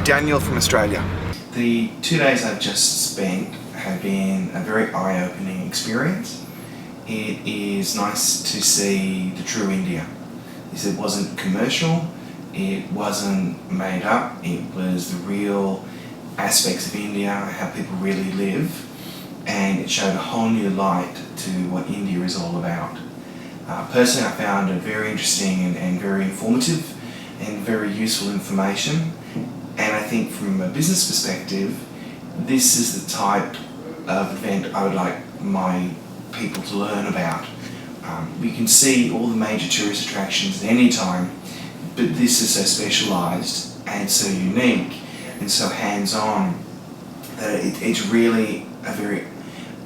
Daniel from Australia. The 2 days I've just spent have been a very eye-opening experience. It is nice to see the true India. It wasn't commercial, it wasn't made up, it was the real aspects of India, how people really live, and it showed a whole new light to what India is all about. Personally, I found it very interesting and very informative and very useful information. And I think from a business perspective, this is the type of event I would like my people to learn about. We can see all the major tourist attractions at any time, but this is so specialised and so unique and so hands-on that it's really a very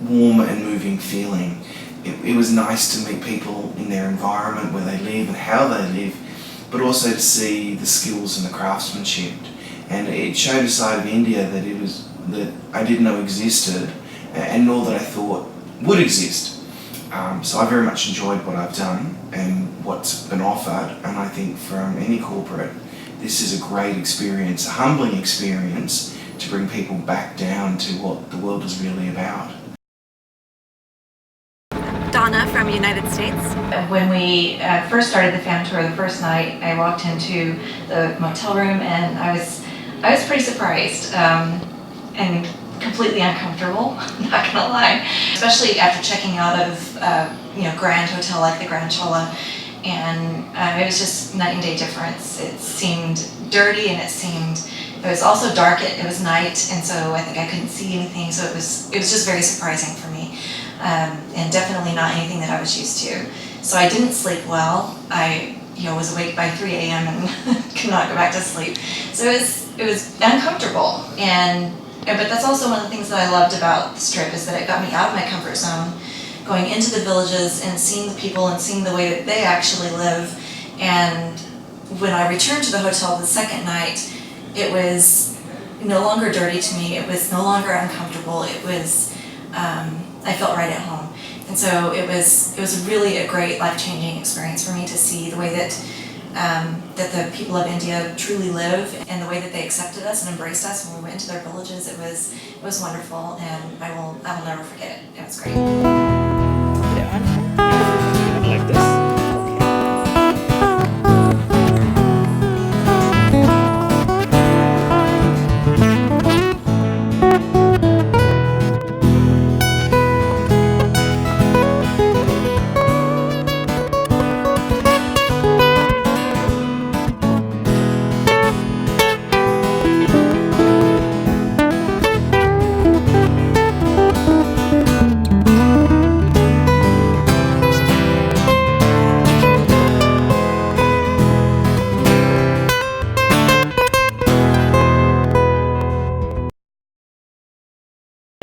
warm and moving feeling. It was nice to meet people in their environment, where they live and how they live, but also to see the skills and the craftsmanship. And it showed a side of India that I didn't know existed, and nor that I thought would exist. So I very much enjoyed what I've done and what's been offered, and I think from any corporate, this is a great experience, a humbling experience to bring people back down to what the world is really about. Donna from United States. When we first started the fan tour the first night, I walked into the motel room and I was pretty surprised and completely uncomfortable, not gonna lie. Especially after checking out of Grand Hotel like the Grand Chola, and it was just night and day difference. It seemed dirty and it was also dark. It was night, and so I think I couldn't see anything. So it was just very surprising for me, and definitely not anything that I was used to. So I didn't sleep well. I was awake by 3 a.m. and could not go back to sleep. So it was uncomfortable, but that's also one of the things that I loved about this trip, is that it got me out of my comfort zone, going into the villages and seeing the people and seeing the way that they actually live. And when I returned to the hotel the second night, it was no longer dirty to me. It was no longer uncomfortable. It was I felt right at home. And so it was really a great, life-changing experience for me to see the way that the people of India truly live, and the way that they accepted us and embraced us when we went into their villages. It was wonderful, and I will never forget it. It was great. Like this.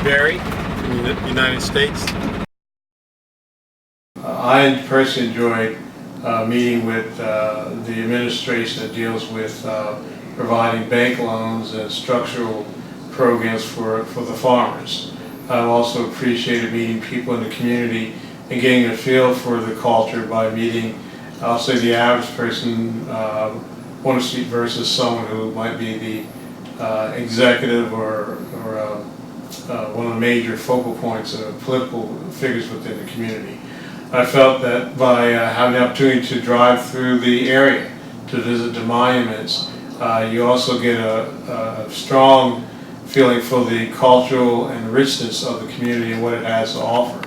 Barry from the United States. I personally enjoyed meeting with the administration that deals with providing bank loans and structural programs for the farmers. I've also appreciated meeting people in the community and getting a feel for the culture by meeting, I'll say, the average person on the street versus someone who might be the executive or one of the major focal points of political figures within the community. I felt that by having the opportunity to drive through the area to visit the monuments, you also get a strong feeling for the cultural and richness of the community and what it has to offer.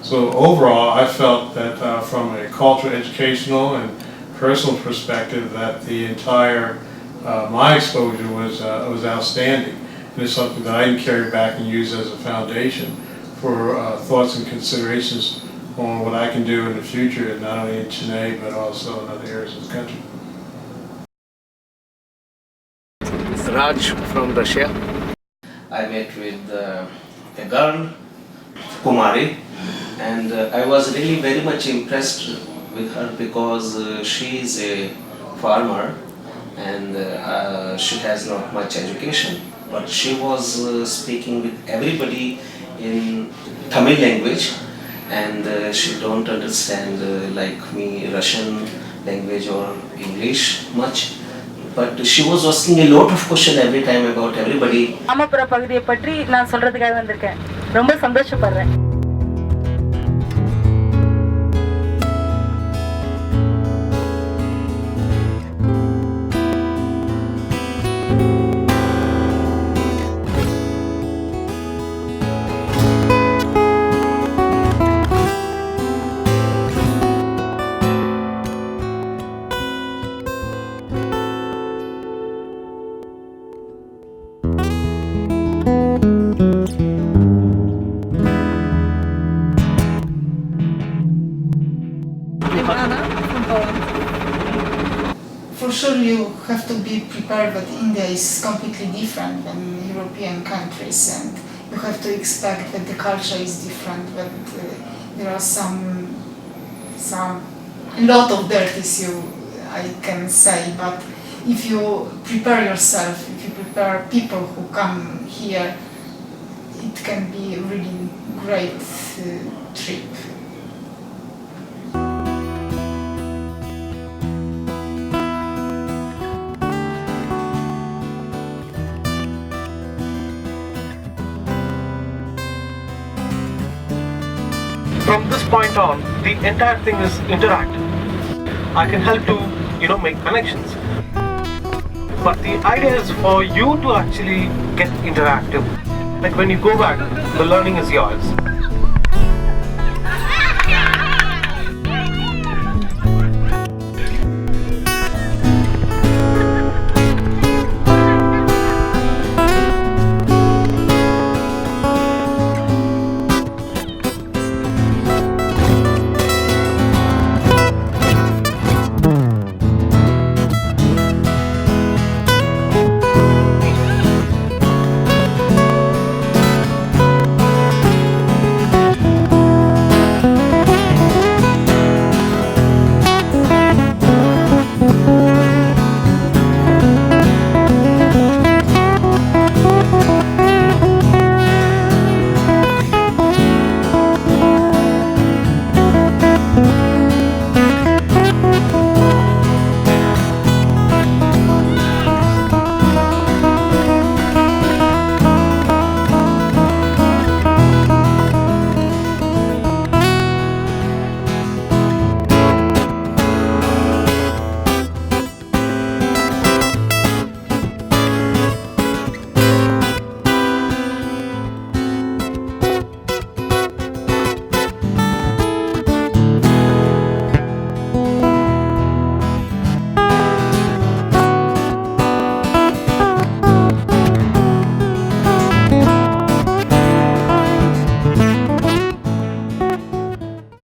So overall, I felt that from a cultural, educational, and personal perspective, that the entire my exposure was outstanding. And it's something that I can carry back and use as a foundation for thoughts and considerations on what I can do in the future, not only in Chennai but also in other areas of the country. Raj from Russia. I met with a girl, Kumari, and I was really very much impressed with her because she is a farmer and she has not much education, but she was speaking with everybody in Tamil language, and she don't understand like me Russian language or English much. But she was asking a lot of questions every time about everybody. கிராமப்புற பகுதியை பற்றி நான் சொல்றதுக்காக வந்திருக்கேன். ரொம்ப சந்தோஷப்படுறேன். For sure you have to be prepared that India is completely different than European countries, and you have to expect that the culture is different, that there are a lot of dirt issue, I can say, but if you prepare yourself, if you prepare people who come here, it can be a really great trip. From this point on, the entire thing is interactive. I can help to, make connections. But the idea is for you to actually get interactive. Like when you go back, the learning is yours.